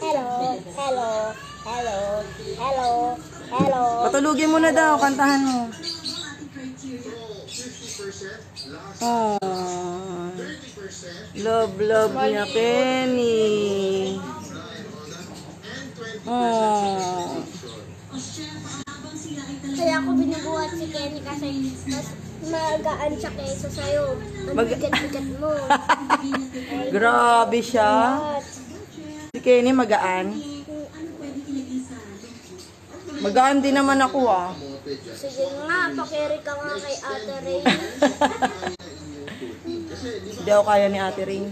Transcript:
hello, hello, hello, hello, hello. Patulugin mo na daw, kantahan mo. Oh, love niya, Penny. Oh. Kaya ako binubuhat si Kenny kasi mas magaan siya kaysa sa'yo. Ang bigat-bigat mo. Grabe siya. Si Kenny magaan. Magaan din naman ako ah. Sige nga, pakiri ka nga kay Ate Ray. Hindi ako kaya ni Ate Ring.